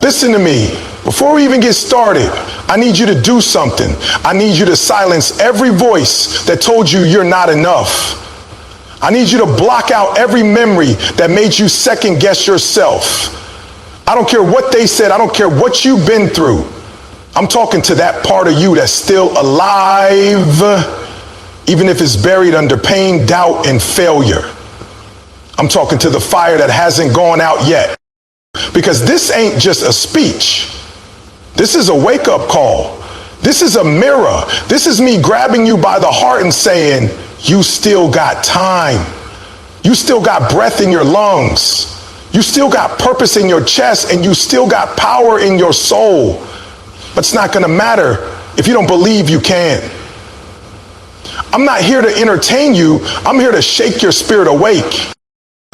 Listen to me. Before we even get started, I need you to do something. I need you to silence every voice that told you you're not enough. I need you to block out every memory that made you second guess yourself. I don't care what they said. I don't care what you've been through. I'm talking to that part of you that's still alive, even if it's buried under pain, doubt, and failure. I'm talking to the fire that hasn't gone out yet. Because this ain't just a speech. This is a wake-up call. This is a mirror. This is me grabbing you by the heart and saying, you still got time. You still got breath in your lungs. You still got purpose in your chest, and you still got power in your soul. But it's not going to matter if you don't believe you can. I'm not here to entertain you. I'm here to shake your spirit awake.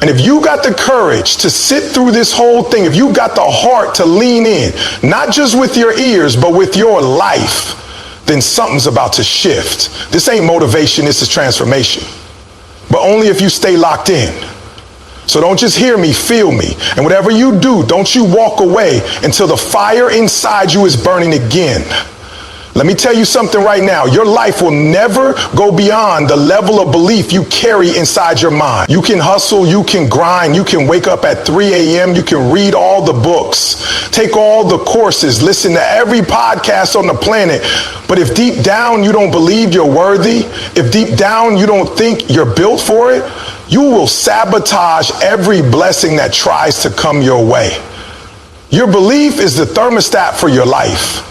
And if you got the courage to sit through this whole thing, if you got the heart to lean in, not just with your ears, but with your life, then something's about to shift. This ain't motivation, this is transformation. But only if you stay locked in. So don't just hear me, feel me. And whatever you do, don't you walk away until the fire inside you is burning again. Let me tell you something right now. Your life will never go beyond the level of belief you carry inside your mind. You can hustle, you can grind, you can wake up at 3 a.m., you can read all the books, take all the courses, listen to every podcast on the planet. But if deep down you don't believe you're worthy, if deep down you don't think you're built for it, you will sabotage every blessing that tries to come your way. Your belief is the thermostat for your life.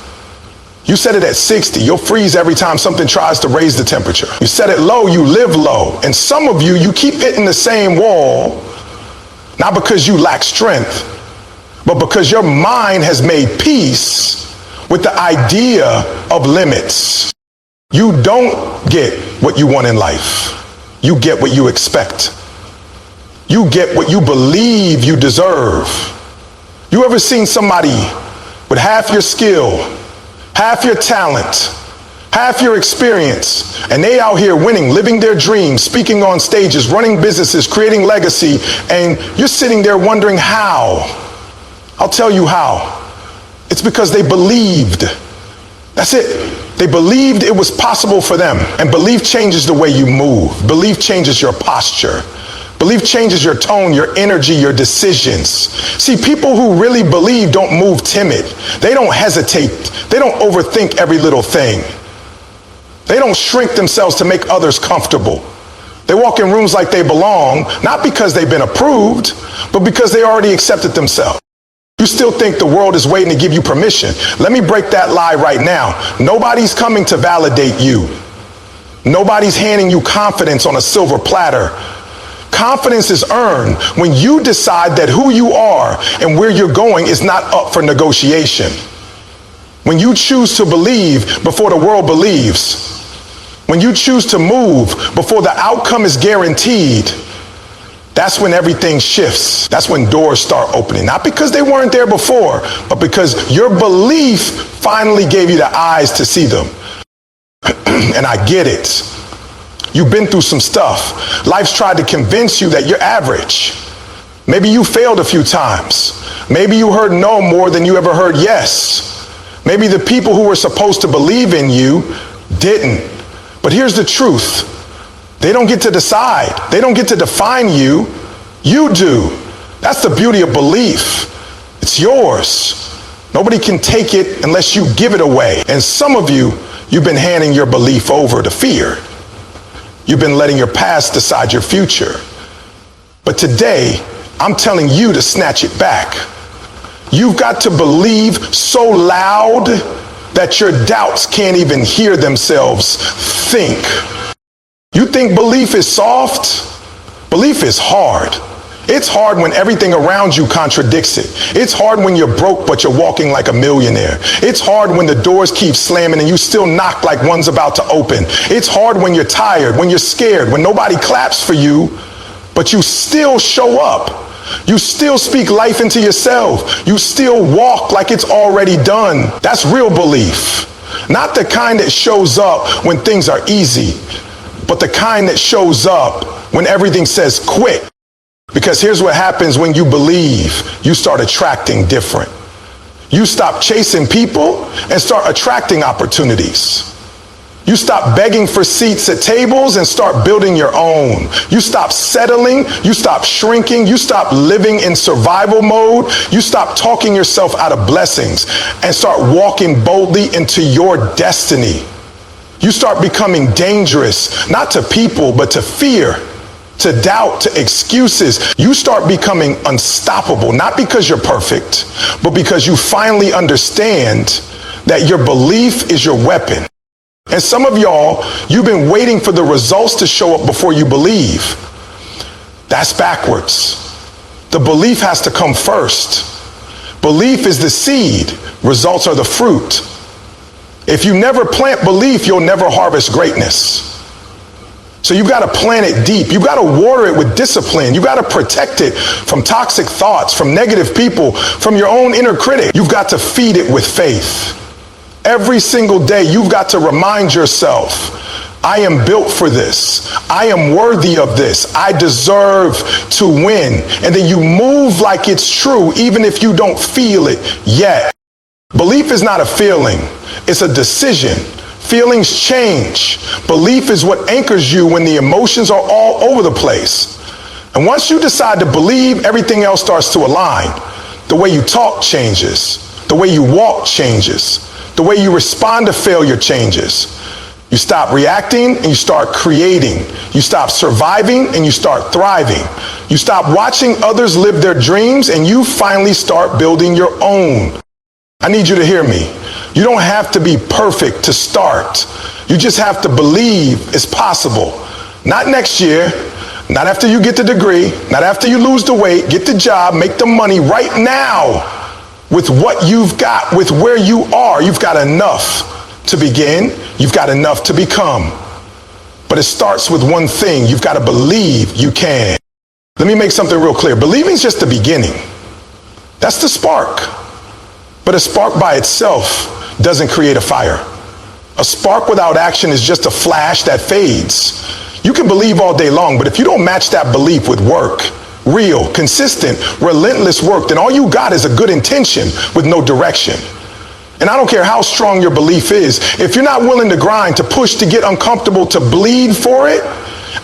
You set it at 60, you'll freeze every time something tries to raise the temperature. You set it low, you live low. And some of you, you keep hitting the same wall, not because you lack strength, but because your mind has made peace with the idea of limits. You don't get what you want in life. You get what you expect. You get what you believe you deserve. You ever seen somebody with half your skill, half your talent, half your experience, and they out here winning, living their dreams, speaking on stages, running businesses, creating legacy, and you're sitting there wondering how? I'll tell you how. It's because they believed. That's it. They believed it was possible for them. And belief changes the way you move. Belief changes your posture. Belief changes your tone, your energy, your decisions. See, people who really believe don't move timid. They don't hesitate. They don't overthink every little thing. They don't shrink themselves to make others comfortable. They walk in rooms like they belong, not because they've been approved, but because they already accepted themselves. You still think the world is waiting to give you permission. Let me break that lie right now. Nobody's coming to validate you. Nobody's handing you confidence on a silver platter. Confidence is earned when you decide that who you are and where you're going is not up for negotiation. When you choose to believe before the world believes. When you choose to move before the outcome is guaranteed. That's when everything shifts. That's when doors start opening. Not because they weren't there before, but because your belief finally gave you the eyes to see them. And I get it. You've been through some stuff. Life's tried to convince you that you're average. Maybe you failed a few times. Maybe you heard no more than you ever heard yes. Maybe the people who were supposed to believe in you didn't. But here's the truth. They don't get to decide. They don't get to define you. You do. That's the beauty of belief. It's yours. Nobody can take it unless you give it away. And some of you, you've been handing your belief over to fear. You've been letting your past decide your future. But today, I'm telling you to snatch it back. You've got to believe so loud that your doubts can't even hear themselves think. You think belief is soft? Belief is hard. It's hard when everything around you contradicts it. It's hard when you're broke but you're walking like a millionaire. It's hard when the doors keep slamming and you still knock like one's about to open. It's hard when you're tired, when you're scared, when nobody claps for you, but you still show up. You still speak life into yourself. You still walk like it's already done. That's real belief. Not the kind that shows up when things are easy, but the kind that shows up when everything says quit. Because here's what happens when you believe. You start attracting different. You stop chasing people and start attracting opportunities. You stop begging for seats at tables and start building your own. You stop settling, you stop shrinking, you stop living in survival mode, you stop talking yourself out of blessings and start walking boldly into your destiny. You start becoming dangerous, not to people, but to fear, to doubt, to excuses. You start becoming unstoppable, not because you're perfect, but because you finally understand that your belief is your weapon. And some of y'all, you've been waiting for the results to show up before you believe. That's backwards. The belief has to come first. Belief is the seed. Results are the fruit. If you never plant belief, you'll never harvest greatness. So you've got to plant it deep. You've got to water it with discipline. You've got to protect it from toxic thoughts, from negative people, from your own inner critic. You've got to feed it with faith. Every single day, you've got to remind yourself, I am built for this. I am worthy of this. I deserve to win. And then you move like it's true, even if you don't feel it yet. Belief is not a feeling. It's a decision. Feelings change. Belief is what anchors you when the emotions are all over the place. And once you decide to believe, everything else starts to align. The way you talk changes. The way you walk changes. The way you respond to failure changes. You stop reacting and you start creating. You stop surviving and you start thriving. You stop watching others live their dreams and you finally start building your own. I need you to hear me. You don't have to be perfect to start. You just have to believe it's possible. Not next year, not after you get the degree, not after you lose the weight, get the job, make the money right now. With what you've got, with where you are, you've got enough to begin. You've got enough to become. But it starts with one thing. You've got to believe you can. Let me make something real clear. Believing is just the beginning. That's the spark. But a spark by itself doesn't create a fire. A spark without action is just a flash that fades. You can believe all day long, but if you don't match that belief with work, real, consistent, relentless work, then all you got is a good intention with no direction. And I don't care how strong your belief is, if you're not willing to grind, to push, to get uncomfortable, to bleed for it,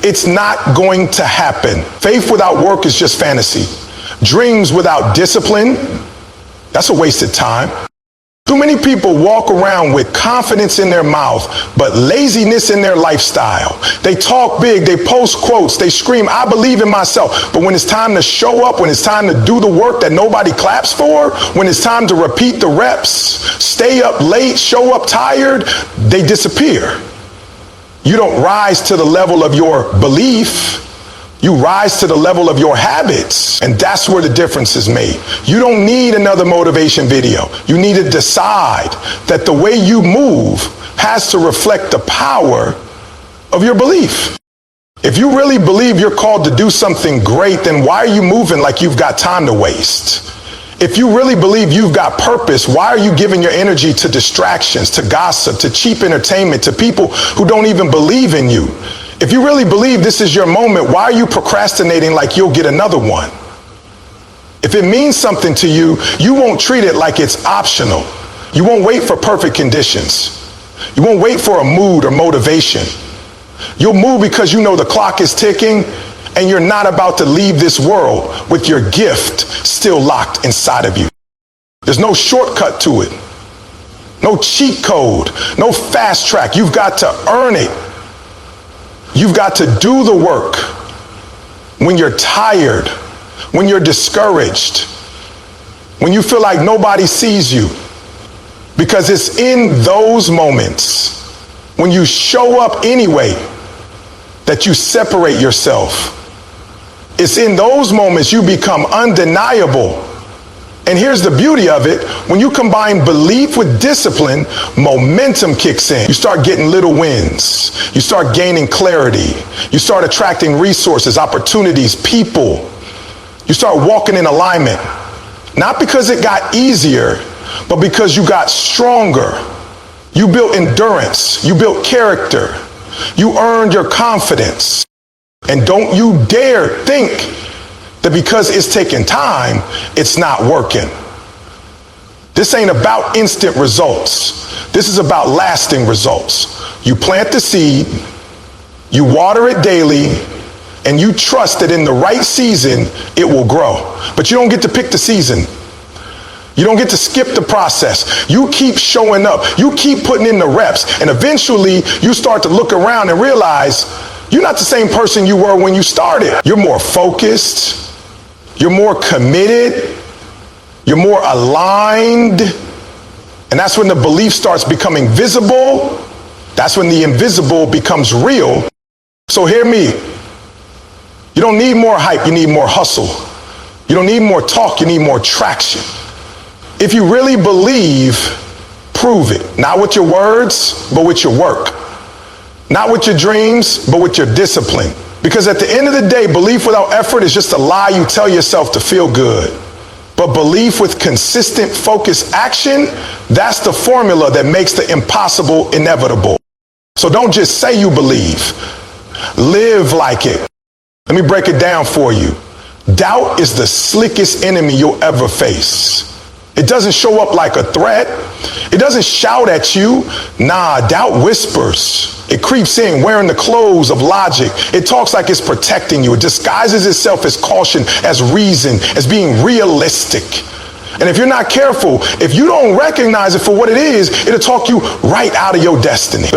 it's not going to happen. Faith without work is just fantasy. Dreams without discipline, that's a wasted time. Too many people walk around with confidence in their mouth, but laziness in their lifestyle. They talk big, they post quotes, they scream, I believe in myself. But when it's time to show up, when it's time to do the work that nobody claps for, when it's time to repeat the reps, stay up late, show up tired, they disappear. You don't rise to the level of your belief. You rise to the level of your habits, and that's where the difference is made. You don't need another motivation video. You need to decide that the way you move has to reflect the power of your belief. If you really believe you're called to do something great, then why are you moving like you've got time to waste? If you really believe you've got purpose, why are you giving your energy to distractions, to gossip, to cheap entertainment, to people who don't even believe in you? If you really believe this is your moment, why are you procrastinating like you'll get another one? If it means something to you, you won't treat it like it's optional. You won't wait for perfect conditions. You won't wait for a mood or motivation. You'll move because you know the clock is ticking and you're not about to leave this world with your gift still locked inside of you. There's no shortcut to it. No cheat code, no fast track. You've got to earn it. You've got to do the work when you're tired, when you're discouraged, when you feel like nobody sees you. Because it's in those moments when you show up anyway that you separate yourself. It's in those moments you become undeniable. And here's the beauty of it. When you combine belief with discipline, momentum kicks in. You start getting little wins. You start gaining clarity. You start attracting resources, opportunities, people. You start walking in alignment. Not because it got easier, but because you got stronger. You built endurance. You built character. You earned your confidence. And don't you dare think that because it's taking time, it's not working. This ain't about instant results. This is about lasting results. You plant the seed, you water it daily, and you trust that in the right season, it will grow. But you don't get to pick the season. You don't get to skip the process. You keep showing up. You keep putting in the reps. And eventually, you start to look around and realize you're not the same person you were when you started. You're more focused. You're more committed. You're more aligned. And that's when the belief starts becoming visible. That's when the invisible becomes real. So hear me. You don't need more hype. You need more hustle. You don't need more talk. You need more traction. If you really believe, prove it. Not with your words, but with your work. Not with your dreams, but with your discipline. Because at the end of the day, belief without effort is just a lie you tell yourself to feel good. But belief with consistent, focused action, that's the formula that makes the impossible inevitable. So don't just say you believe. Live like it. Let me break it down for you. Doubt is the slickest enemy you'll ever face. It doesn't show up like a threat. It doesn't shout at you. Nah, doubt whispers. It creeps in wearing the clothes of logic. It talks like it's protecting you. It disguises itself as caution, as reason, as being realistic. And if you're not careful, if you don't recognize it for what it is, it'll talk you right out of your destiny.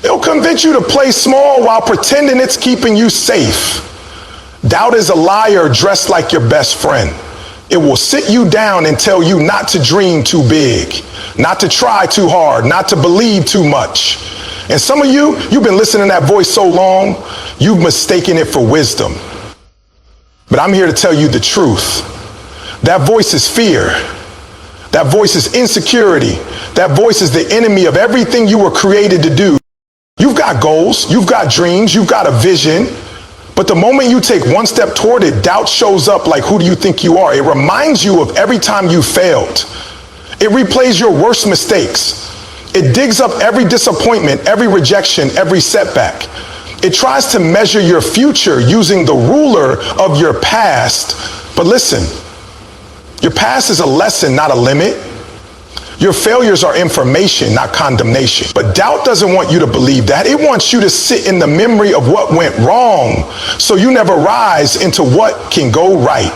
It'll convince you to play small while pretending it's keeping you safe. Doubt is a liar dressed like your best friend. It will sit you down and tell you not to dream too big, not to try too hard, not to believe too much. And some of you, you've been listening to that voice so long, you've mistaken it for wisdom. But I'm here to tell you the truth. That voice is fear. That voice is insecurity. That voice is the enemy of everything you were created to do. You've got goals, you've got dreams, you've got a vision. But the moment you take one step toward it, doubt shows up like, who do you think you are? It reminds you of every time you failed. It replays your worst mistakes. It digs up every disappointment, every rejection, every setback. It tries to measure your future using the ruler of your past. But listen, your past is a lesson, not a limit. Your failures are information, not condemnation. But doubt doesn't want you to believe that. It wants you to sit in the memory of what went wrong so you never rise into what can go right.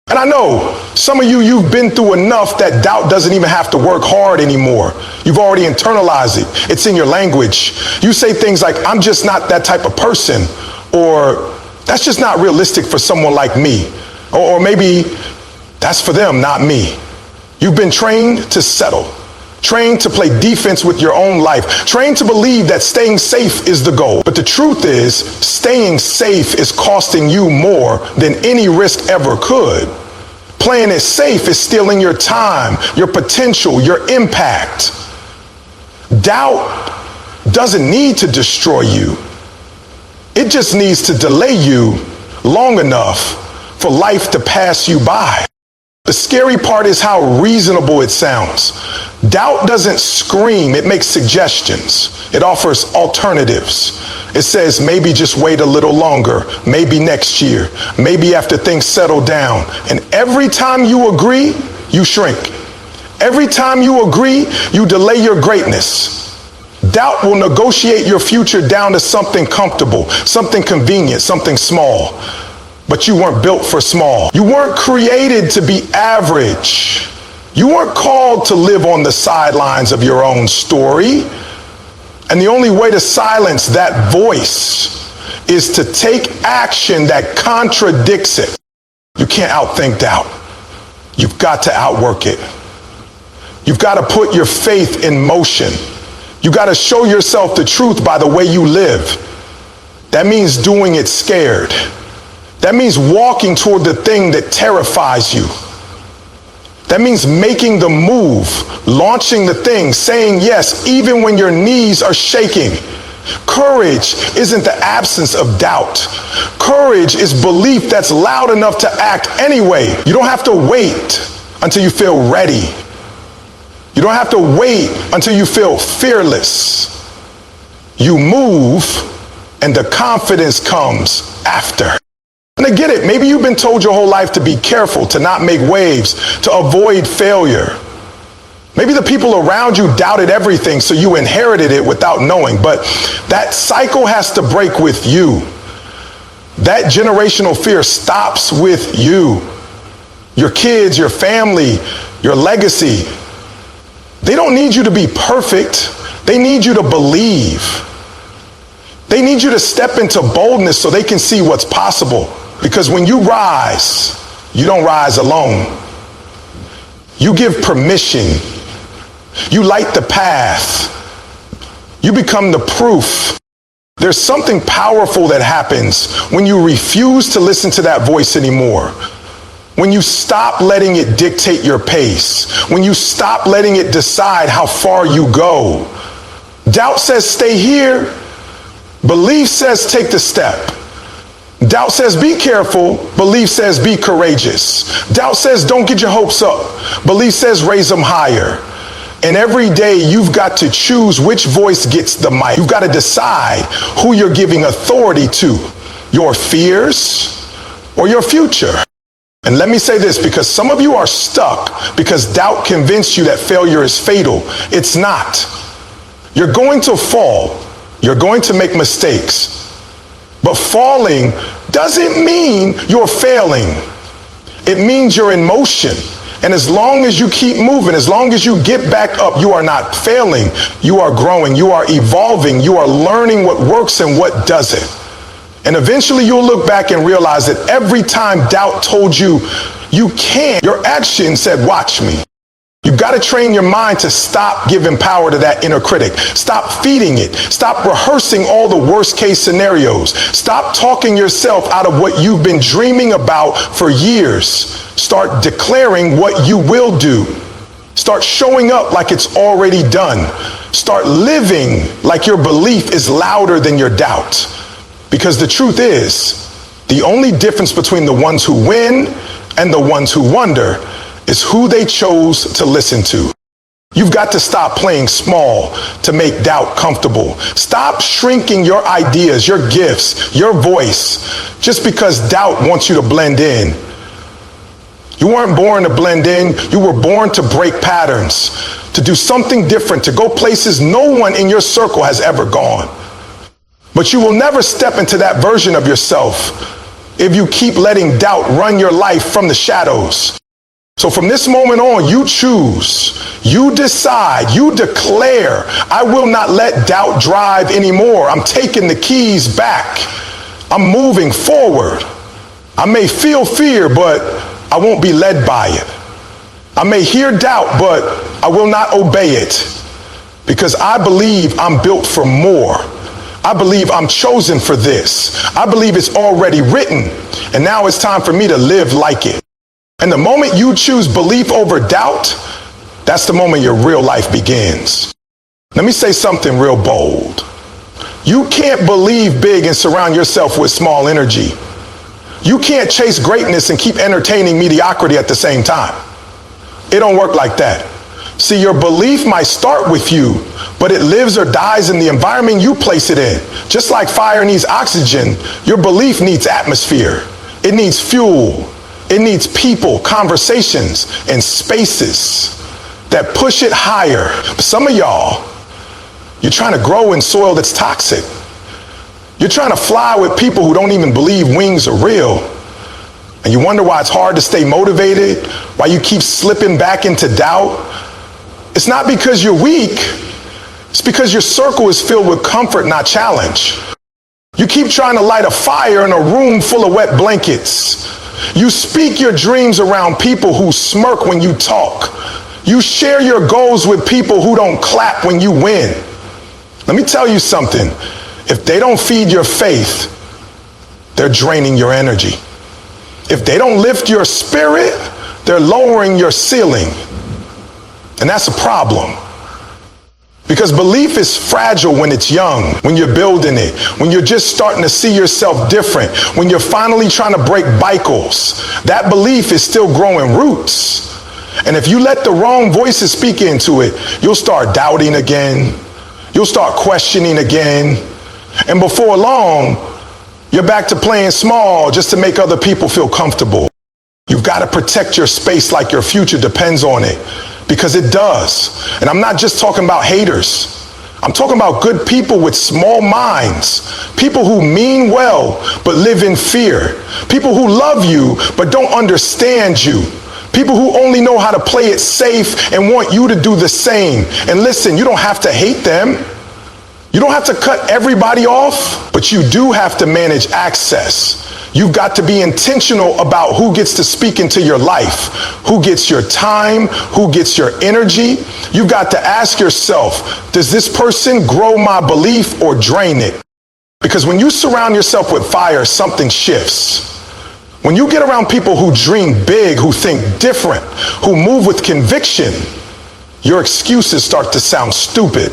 And I know some of you, you've been through enough that doubt doesn't even have to work hard anymore. You've already internalized it. It's in your language. You say things like, I'm just not that type of person, or that's just not realistic for someone like me, or maybe that's for them, not me. You've been trained to settle, trained to play defense with your own life, trained to believe that staying safe is the goal. But the truth is, staying safe is costing you more than any risk ever could. Playing it safe is stealing your time, your potential, your impact. Doubt doesn't need to destroy you. It just needs to delay you long enough for life to pass you by. The scary part is how reasonable it sounds. Doubt doesn't scream, it makes suggestions. It offers alternatives. It says, maybe just wait a little longer, maybe next year, maybe after things settle down. And every time you agree, you shrink. Every time you agree, you delay your greatness. Doubt will negotiate your future down to something comfortable, something convenient, something small. But you weren't built for small. You weren't created to be average. You weren't called to live on the sidelines of your own story. And the only way to silence that voice is to take action that contradicts it. You can't outthink doubt. You've got to outwork it. You've got to put your faith in motion. You got to show yourself the truth by the way you live. That means doing it scared. That means walking toward the thing that terrifies you. That means making the move, launching the thing, saying yes, even when your knees are shaking. Courage isn't the absence of doubt. Courage is belief that's loud enough to act anyway. You don't have to wait until you feel ready. You don't have to wait until you feel fearless. You move, and the confidence comes after. And to get it. Maybe you've been told your whole life to be careful, to not make waves, to avoid failure. Maybe the people around you doubted everything, so you inherited it without knowing. But that cycle has to break with you. That generational fear stops with you. Your kids, your family, your legacy. They don't need you to be perfect. They need you to believe. They need you to step into boldness so they can see what's possible. Because when you rise, you don't rise alone. You give permission. You light the path. You become the proof. There's something powerful that happens when you refuse to listen to that voice anymore. When you stop letting it dictate your pace. When you stop letting it decide how far you go. Doubt says stay here. Belief says take the step. Doubt says be careful. Belief says be courageous. Doubt says don't get your hopes up. Belief says raise them higher. And every day you've got to choose which voice gets the mic. You've got to decide who you're giving authority to, your fears or your future. And let me say this, because some of you are stuck because doubt convinced you that failure is fatal. It's not. You're going to fall. You're going to make mistakes. But falling doesn't mean you're failing. It means you're in motion. And as long as you keep moving, as long as you get back up, you are not failing. You are growing. You are evolving. You are learning what works and what doesn't. And eventually you'll look back and realize that every time doubt told you you can't, your action said, watch me. You've got to train your mind to stop giving power to that inner critic. Stop feeding it. Stop rehearsing all the worst case scenarios. Stop talking yourself out of what you've been dreaming about for years. Start declaring what you will do. Start showing up like it's already done. Start living like your belief is louder than your doubt. Because the truth is, the only difference between the ones who win and the ones who wonder is who they chose to listen to. You've got to stop playing small to make doubt comfortable. Stop shrinking your ideas, your gifts, your voice, just because doubt wants you to blend in. You weren't born to blend in. You were born to break patterns, to do something different, to go places no one in your circle has ever gone. But you will never step into that version of yourself if you keep letting doubt run your life from the shadows. So from this moment on, you choose, you decide, you declare, I will not let doubt drive anymore. I'm taking the keys back. I'm moving forward. I may feel fear, but I won't be led by it. I may hear doubt, but I will not obey it because I believe I'm built for more. I believe I'm chosen for this. I believe it's already written, and now it's time for me to live like it. And the moment you choose belief over doubt, that's the moment your real life begins. Let me say something real bold. You can't believe big and surround yourself with small energy. You can't chase greatness and keep entertaining mediocrity at the same time. It don't work like that. See, your belief might start with you, but it lives or dies in the environment you place it in. Just like fire needs oxygen, your belief needs atmosphere. It needs fuel. It needs people, conversations, and spaces that push it higher. Some of y'all, you're trying to grow in soil that's toxic. You're trying to fly with people who don't even believe wings are real. And you wonder why it's hard to stay motivated, why you keep slipping back into doubt. It's not because you're weak. It's because your circle is filled with comfort, not challenge. You keep trying to light a fire in a room full of wet blankets. You speak your dreams around people who smirk when you talk. You share your goals with people who don't clap when you win. Let me tell you something. If they don't feed your faith, they're draining your energy. If they don't lift your spirit, they're lowering your ceiling. And that's a problem. Because belief is fragile when it's young, when you're building it, when you're just starting to see yourself different, when you're finally trying to break cycles. That belief is still growing roots. And if you let the wrong voices speak into it, you'll start doubting again. You'll start questioning again. And before long, You're back to playing small just to make other people feel comfortable. You've got to protect your space like your future depends on it, because it does. And I'm not just talking about haters. I'm talking about good people with small minds, people who mean well but live in fear, people who love you but don't understand you, people who only know how to play it safe and want you to do the same. And listen, you don't have to hate them. You don't have to cut everybody off, but you do have to manage access. You've got to be intentional about who gets to speak into your life, who gets your time, who gets your energy. You've got to ask yourself, does this person grow my belief or drain it? Because when you surround yourself with fire, something shifts. When you get around people who dream big, who think different, who move with conviction, your excuses start to sound stupid.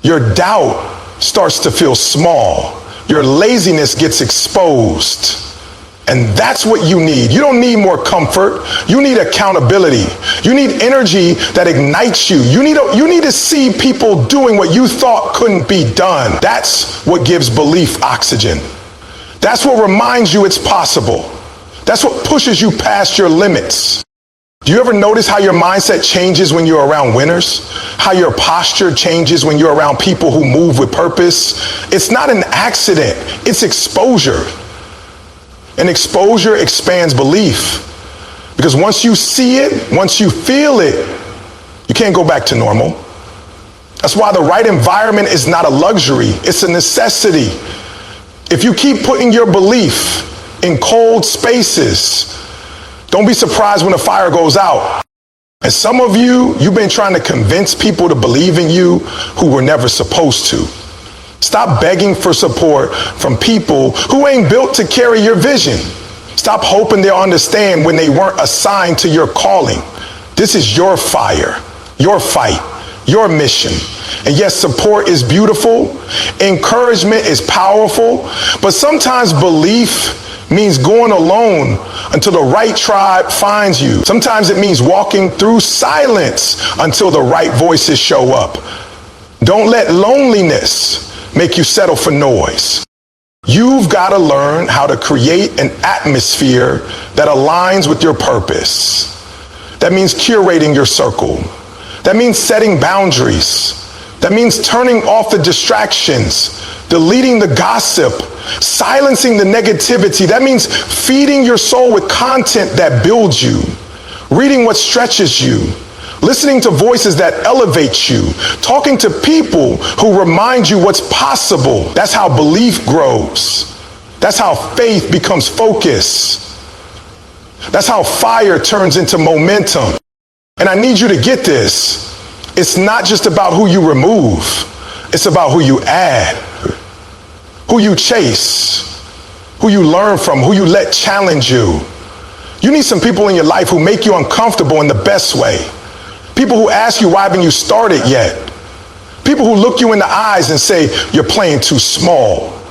Your doubt starts to feel small. Your laziness gets exposed. And that's what you need. You don't need more comfort. You need accountability. You need energy that ignites you. You need to see people doing what you thought couldn't be done. That's what gives belief oxygen. That's what reminds you it's possible. That's what pushes you past your limits. Do you ever notice how your mindset changes when you're around winners? How your posture changes when you're around people who move with purpose? It's not an accident, it's exposure. And exposure expands belief. Because once you see it, once you feel it, you can't go back to normal. That's why the right environment is not a luxury, it's a necessity. If you keep putting your belief in cold spaces, don't be surprised when the fire goes out. And some of you've been trying to convince people to believe in you who were never supposed to. Stop begging for support from people who ain't built to carry your vision. Stop hoping they'll understand when they weren't assigned to your calling. This is your fire, your fight, your mission. And yes, support is beautiful. Encouragement is powerful. But sometimes belief means going alone until the right tribe finds you. Sometimes it means walking through silence until the right voices show up. Don't let loneliness make you settle for noise. You've got to learn how to create an atmosphere that aligns with your purpose. That means curating your circle. That means setting boundaries. That means turning off the distractions, deleting the gossip, silencing the negativity. That means feeding your soul with content that builds you, reading what stretches you, listening to voices that elevate you, talking to people who remind you what's possible. That's how belief grows. That's how faith becomes focus. That's how fire turns into momentum. And I need you to get this. It's not just about who you remove. It's about who you add, who you chase, who you learn from, who you let challenge you. You need some people in your life who make you uncomfortable in the best way. People who ask you why haven't you started yet. People who look you in the eyes and say you're playing too small.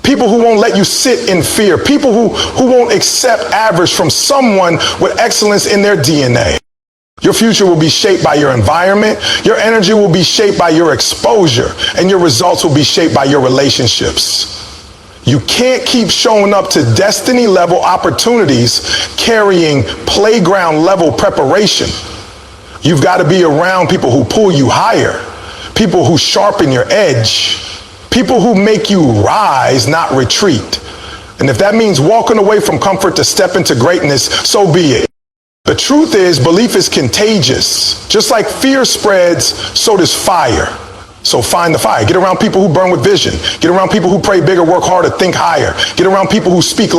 People who won't let you sit in fear. People who won't accept average from someone with excellence in their DNA. Your future will be shaped by your environment. Your energy will be shaped by your exposure. And your results will be shaped by your relationships. You can't keep showing up to destiny level opportunities carrying playground level preparation. You've got to be around people who pull you higher, people who sharpen your edge, people who make you rise, not retreat. And if that means walking away from comfort to step into greatness, so be it. The truth is, belief is contagious. Just like fear spreads, so does fire. So find the fire. Get around people who burn with vision. Get around people who pray bigger, work harder, think higher. Get around people who speak